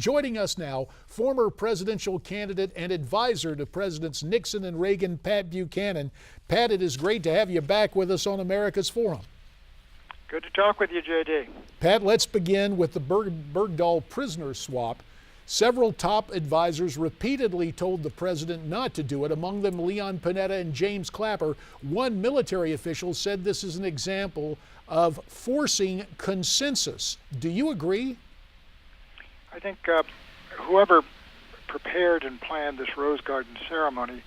Joining us now, former presidential candidate and advisor to Presidents Nixon and Reagan, Pat Buchanan. Pat, it is great to have you back with us on America's Forum. Good to talk with you, J.D. Pat, let's begin with the Bergdahl prisoner swap. Several top advisors repeatedly told the president not to do it, among them Leon Panetta and James Clapper. One military official said this is an example of forcing consensus. Do you agree? I think whoever prepared and planned this Rose Garden ceremony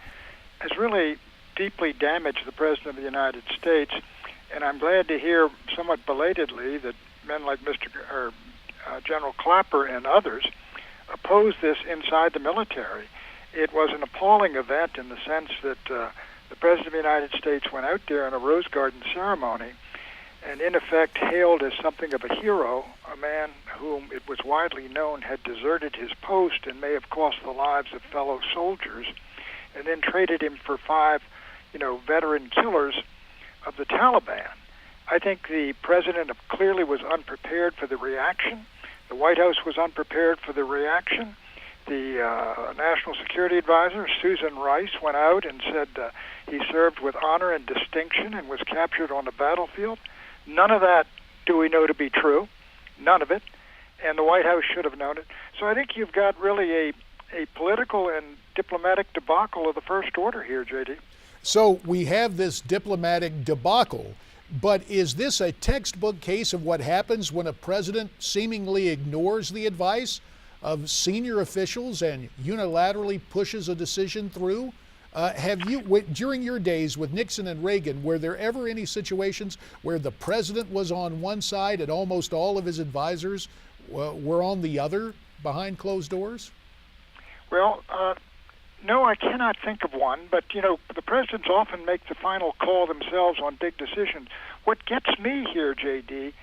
has really deeply damaged the President of the United States, and I'm glad to hear somewhat belatedly that men like General Clapper and others opposed this inside the military. It was an appalling event in the sense that the President of the United States went out there in a Rose Garden ceremony and in effect hailed as something of a hero, a man whom it was widely known had deserted his post and may have cost the lives of fellow soldiers, and then traded him for five, veteran killers of the Taliban. I think the president clearly was unprepared for the reaction. The White House was unprepared for the reaction. The National Security Advisor, Susan Rice, went out and said he served with honor and distinction and was captured on the battlefield. None of that do we know to be true, none of it, and the White House should have known it. So I think you've got really a political and diplomatic debacle of the first order here, J.D. So we have this diplomatic debacle, but is this a textbook case of what happens when a president seemingly ignores the advice of senior officials and unilaterally pushes a decision through? Have you, during your days with Nixon and Reagan, were there ever any situations where the president was on one side and almost all of his advisors were on the other behind closed doors? Well, no, I cannot think of one, but, the presidents often make the final call themselves on big decisions. What gets me here, J.D., is,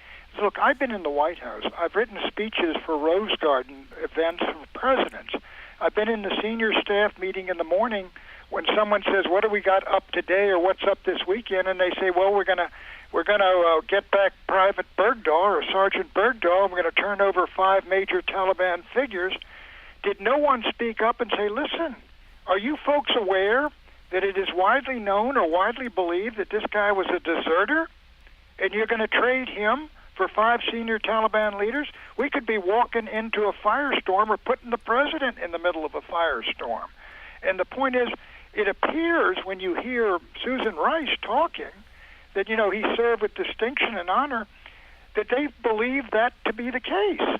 look, I've been in the White House. I've written speeches for Rose Garden events for presidents. I've been in the senior staff meeting in the morning when someone says, "What do we got up today?" or "What's up this weekend?" and they say, "Well, we're gonna get back Private Bergdahl or Sergeant Bergdahl. We're going to turn over 5 major Taliban figures." Did no one speak up and say, "Listen, are you folks aware that it is widely known or widely believed that this guy was a deserter, and you're going to trade him for 5 senior Taliban leaders? We could be walking into a firestorm or putting the president in the middle of a firestorm." And the point is, it appears when you hear Susan Rice talking that, he served with distinction and honor, that they believe that to be the case.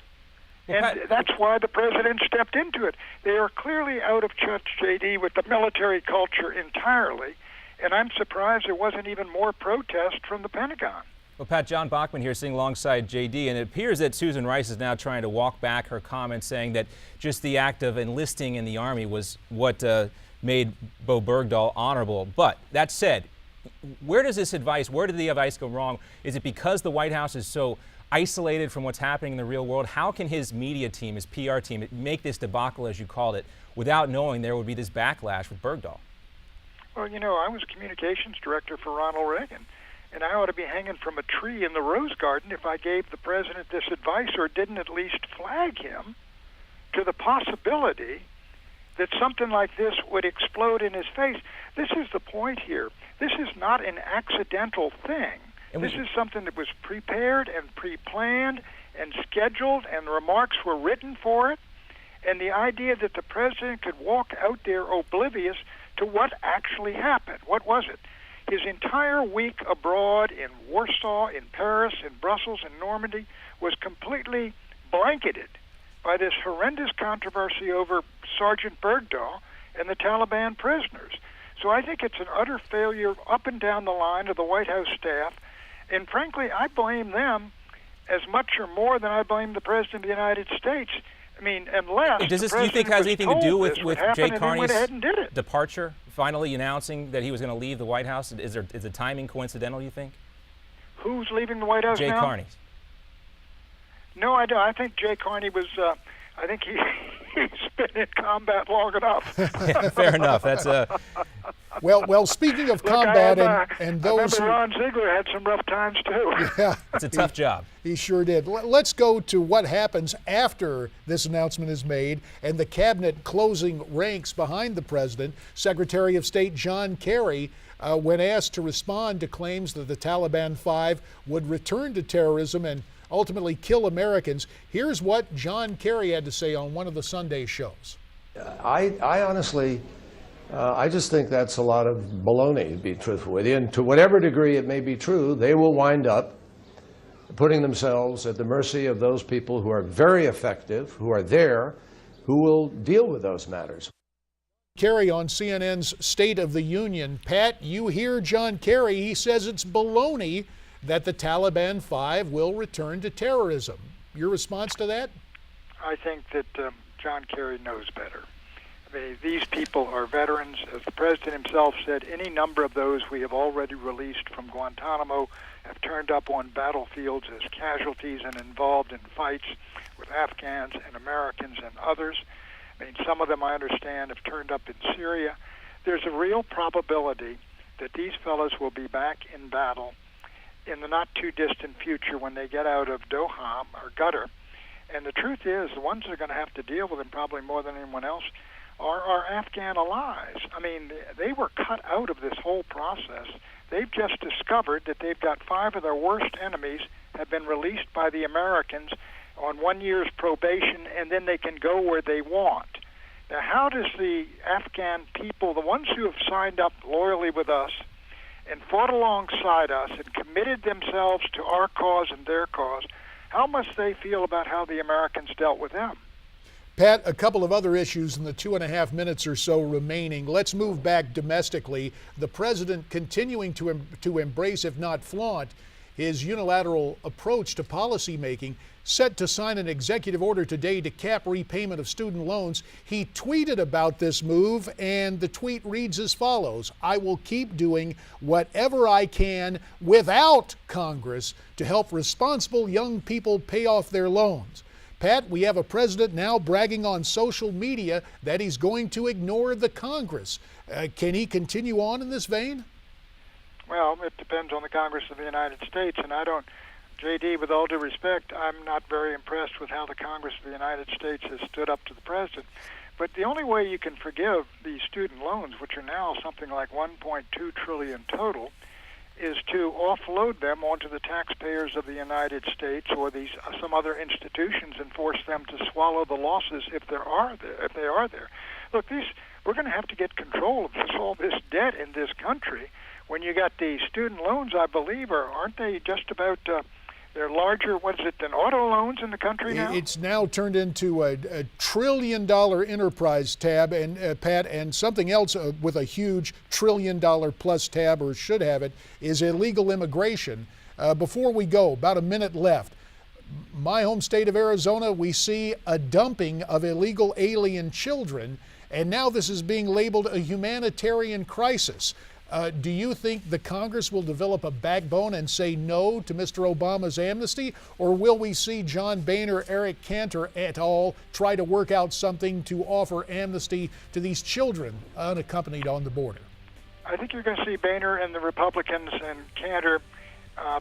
And that's why the president stepped into it. They are clearly out of touch, J.D., with the military culture entirely, and I'm surprised there wasn't even more protest from the Pentagon. Well, Pat, John Bachman here sitting alongside J.D., and it appears that Susan Rice is now trying to walk back her comments saying that just the act of enlisting in the Army was what made Bo Bergdahl honorable. But that said, where did the advice go wrong? Is it because the White House is so isolated from what's happening in the real world? How can his media team, his PR team, make this debacle, as you called it, without knowing there would be this backlash with Bergdahl? Well, I was communications director for Ronald Reagan, and I ought to be hanging from a tree in the Rose Garden if I gave the president this advice or didn't at least flag him to the possibility that something like this would explode in his face. This is the point here. This is not an accidental thing. This is something that was prepared and pre-planned and scheduled, and remarks were written for it. And the idea that the president could walk out there oblivious to what actually happened. What was it? His entire week abroad in Warsaw, in Paris, in Brussels, in Normandy was completely blanketed by this horrendous controversy over Sergeant Bergdahl and the Taliban prisoners. So I think it's an utter failure up and down the line of the White House staff. And frankly, I blame them as much or more than I blame the President of the United States. I mean, unless does this, do you think, has anything to do with Jay Carney's departure, finally announcing that he was going to leave the White House? Is the timing coincidental, you think? Who's leaving the White House now? Jay Carney. No, I don't. I think Jay Carney was, I think he's been in combat long enough. Yeah, fair enough. That's Well, speaking of Look, combat I and those remember Ron Ziegler had some rough times too. yeah, It's a tough job. he sure did. Let's go to what happens after this announcement is made and the cabinet closing ranks behind the president. Secretary of State John Kerry, when asked to respond to claims that the Taliban 5 would return to terrorism and ultimately kill Americans, here's what John Kerry had to say on one of the Sunday shows. I honestly, I just think that's a lot of baloney, to be truthful with you. And to whatever degree it may be true, they will wind up putting themselves at the mercy of those people who are very effective, who are there, who will deal with those matters. Kerry on CNN's State of the Union. Pat, you hear John Kerry. He says it's baloney that the Taliban 5 will return to terrorism. Your response to that? I think that John Kerry knows better. I mean, these people are veterans. As the president himself said, any number of those we have already released from Guantanamo have turned up on battlefields as casualties and involved in fights with Afghans and Americans and others. I mean, some of them, I understand, have turned up in Syria. There's a real probability that these fellows will be back in battle in the not-too-distant future when they get out of Doha or Qatar. And the truth is, the ones that are going to have to deal with them probably more than anyone else are our Afghan allies. I mean, they were cut out of this whole process. They've just discovered that they've got 5 of their worst enemies have been released by the Americans on 1 year's probation, and then they can go where they want. Now, how does the Afghan people, the ones who have signed up loyally with us and fought alongside us and committed themselves to our cause and their cause, how must they feel about how the Americans dealt with them? Pat, a couple of other issues in the 2.5 minutes or so remaining. Let's move back domestically. The president continuing to embrace, if not flaunt, his unilateral approach to policymaking, set to sign an executive order today to cap repayment of student loans. He tweeted about this move, and the tweet reads as follows: "I will keep doing whatever I can without Congress to help responsible young people pay off their loans." Pat, we have a president now bragging on social media that he's going to ignore the Congress. Can he continue on in this vein? Well, it depends on the Congress of the United States, and I don't, J.D., with all due respect, I'm not very impressed with how the Congress of the United States has stood up to the president. But the only way you can forgive these student loans, which are now something like $1.2 trillion total, is to offload them onto the taxpayers of the United States or these some other institutions and force them to swallow the losses if they are there. Look, we're going to have to get control of all this debt in this country. When you got the student loans, I believe, aren't they just about they're larger, than auto loans in the country now? It's now turned into a $1 trillion enterprise tab, and Pat, and something else with a huge $1 trillion plus tab, or should have it, is illegal immigration. Before we go, about a minute left. My home state of Arizona, we see a dumping of illegal alien children, and now this is being labeled a humanitarian crisis. Do you think the Congress will develop a backbone and say no to Mr. Obama's amnesty? Or will we see John Boehner, Eric Cantor et al. Try to work out something to offer amnesty to these children unaccompanied on the border? I think you're going to see Boehner and the Republicans and Cantor,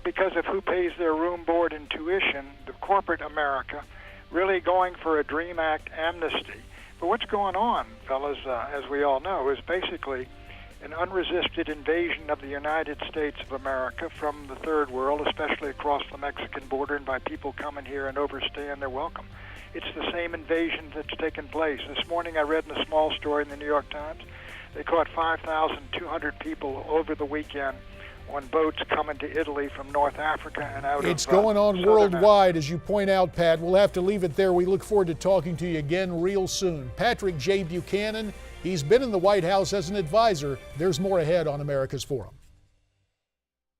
because of who pays their room, board, and tuition, the corporate America, really going for a DREAM Act amnesty. But what's going on, fellas, as we all know, is basically an unresisted invasion of the United States of America from the third world, especially across the Mexican border, and by people coming here and overstaying their welcome. It's the same invasion that's taken place. This morning I read in a small story in the New York Times, they caught 5,200 people over the weekend on boats coming to Italy from North Africa and out It's going on worldwide, as you point out, Pat. We'll have to leave it there. We look forward to talking to you again real soon. Patrick J. Buchanan, he's been in the White House as an advisor. There's more ahead on America's Forum.